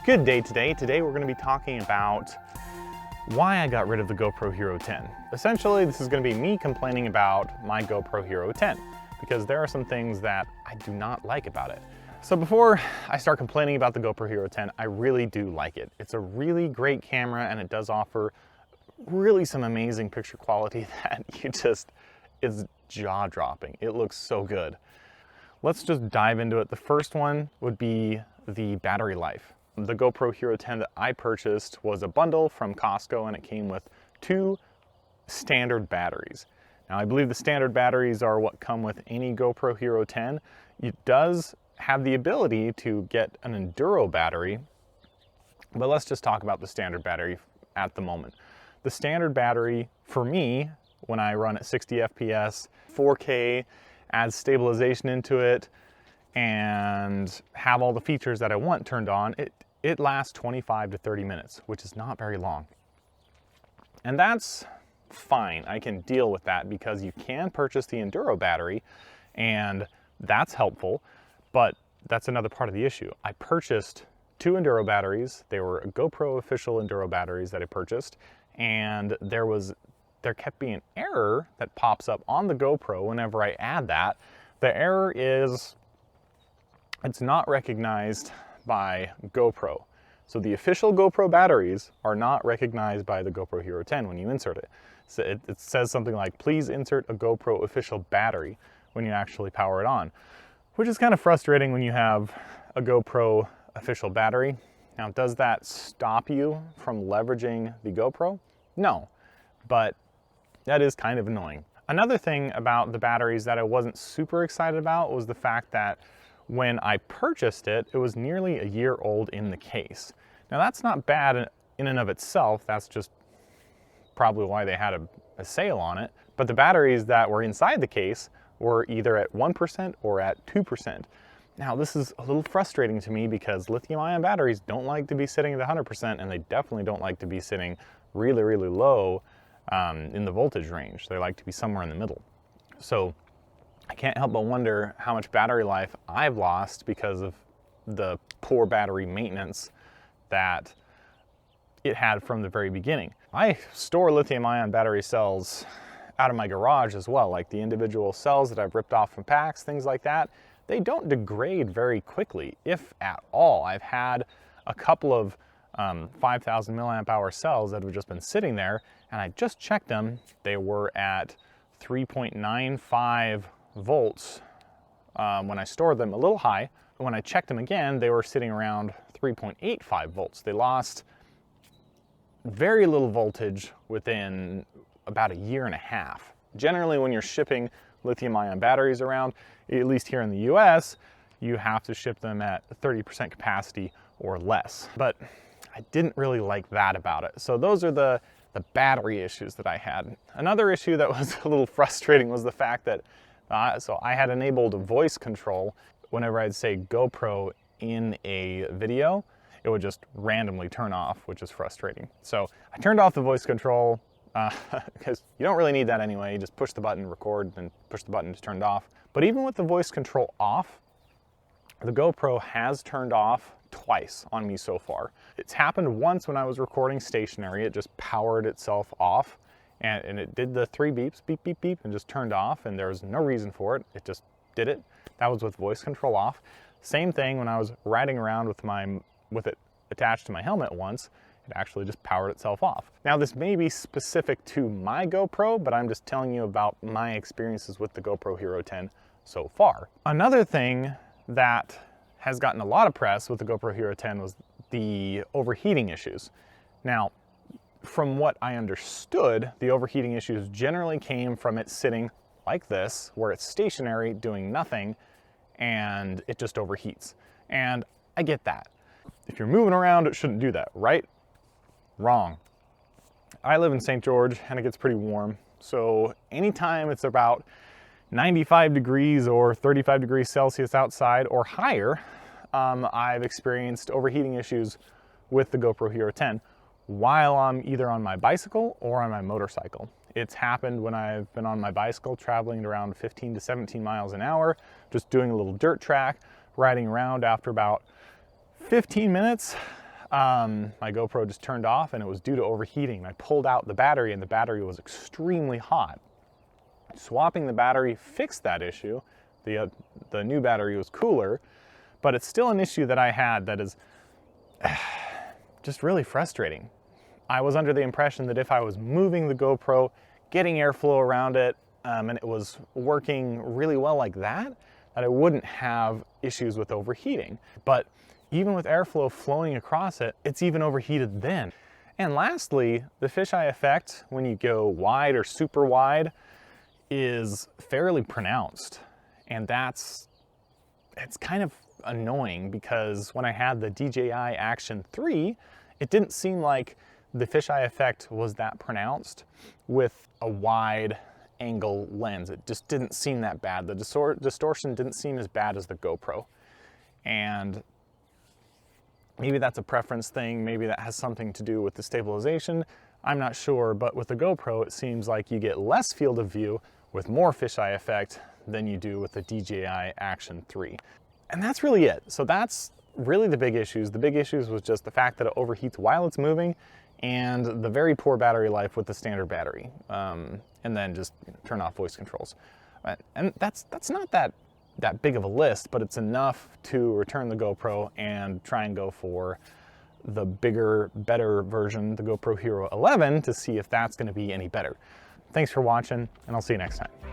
Good day today. Today we're going to be talking about why I got rid of the GoPro Hero 10. Essentially, this is going to be me complaining about my GoPro Hero 10 because there are some things that I do not like about it. So before I start complaining about the GoPro Hero 10, I really do like it. It's a really great camera and it does offer really some amazing picture quality that it's jaw-dropping. It looks so good. Let's just dive into it. The first one would be the battery life. The GoPro Hero 10 that I purchased was a bundle from Costco and it came with 2 standard batteries. Now I believe the standard batteries are what come with any GoPro Hero 10. It does have the ability to get an Enduro battery, but let's just talk about the standard battery at the moment. The standard battery for me, when I run at 60 FPS, 4K, add stabilization into it, and have all the features that I want turned on, it lasts 25 to 30 minutes, which is not very long. And that's fine. I can deal with that because you can purchase the Enduro battery and that's helpful, but that's another part of the issue. I purchased 2 Enduro batteries. They were GoPro official Enduro batteries that I purchased, and there kept being an error that pops up on the GoPro whenever I add that. The error is it's not recognized by GoPro. So the official GoPro batteries are not recognized by the GoPro Hero 10 when you insert it. So it says something like, please insert a GoPro official battery when you actually power it on, which is kind of frustrating when you have a GoPro official battery. Now, does that stop you from leveraging the GoPro? No, but that is kind of annoying. Another thing about the batteries that I wasn't super excited about was the fact that when I purchased it, it was nearly a year old in the case. Now that's not bad in and of itself, that's just probably why they had a sale on it. But the batteries that were inside the case were either at 1% or at 2%. Now this is a little frustrating to me because lithium-ion batteries don't like to be sitting at 100% and they definitely don't like to be sitting really, really low in the voltage range. They like to be somewhere in the middle. So I can't help but wonder how much battery life I've lost because of the poor battery maintenance that it had from the very beginning. I store lithium-ion battery cells out of my garage as well, like the individual cells that I've ripped off from packs, things like that. They don't degrade very quickly, if at all. I've had a couple of 5,000 milliamp hour cells that have just been sitting there, and I just checked them. They were at 3.95 volts when I stored them, a little high. When I checked them again, they were sitting around 3.85 volts. They lost very little voltage within about a year and a half. Generally, when you're shipping lithium-ion batteries around, at least here in the US, you have to ship them at 30% capacity or less. But I didn't really like that about it. So those are the battery issues that I had. Another issue that was a little frustrating was the fact that so I had enabled voice control. Whenever I'd say GoPro in a video, it would just randomly turn off, which is frustrating. So I turned off the voice control because you don't really need that anyway. You just push the button, record, then push the button to turn it off. But even with the voice control off, the GoPro has turned off twice on me so far. It's happened once when I was recording stationary. It just powered itself off. And it did the 3 beeps, beep, beep, beep, and just turned off, and there was no reason for it. It just did it. That was with voice control off. Same thing when I was riding around with it attached to my helmet once, it actually just powered itself off. Now this may be specific to my GoPro, but I'm just telling you about my experiences with the GoPro Hero 10 so far. Another thing that has gotten a lot of press with the GoPro Hero 10 was the overheating issues. Now, from what I understood, the overheating issues generally came from it sitting like this, where it's stationary, doing nothing, and it just overheats. And I get that. If you're moving around, it shouldn't do that, right? Wrong. I live in St. George, and it gets pretty warm, so anytime it's about 95 degrees or 35 degrees Celsius outside or higher, I've experienced overheating issues with the GoPro Hero 10. While I'm either on my bicycle or on my motorcycle. It's happened when I've been on my bicycle traveling at around 15 to 17 miles an hour, just doing a little dirt track, riding around. After about 15 minutes, my GoPro just turned off and it was due to overheating. I pulled out the battery and the battery was extremely hot. Swapping the battery fixed that issue. The new battery was cooler, but it's still an issue that I had that is just really frustrating. I was under the impression that if I was moving the GoPro, getting airflow around it, and it was working really well like that I wouldn't have issues with overheating. But even with airflow flowing across it, it's even overheated then. And lastly, the fisheye effect, when you go wide or super wide, is fairly pronounced. And it's kind of annoying because when I had the DJI Action 3, it didn't seem like the fisheye effect was that pronounced with a wide angle lens. It just didn't seem that bad. The distortion didn't seem as bad as the GoPro. And maybe that's a preference thing. Maybe that has something to do with the stabilization. I'm not sure, but with the GoPro, it seems like you get less field of view with more fisheye effect than you do with the DJI Action 3. And that's really it. So that's really the big issues. The big issues was just the fact that it overheats while it's moving and the very poor battery life with the standard battery. And then just turn off voice controls. And that's not that big of a list, but it's enough to return the GoPro and try and go for the bigger, better version, the GoPro Hero 11, to see if that's gonna be any better. Thanks for watching, and I'll see you next time.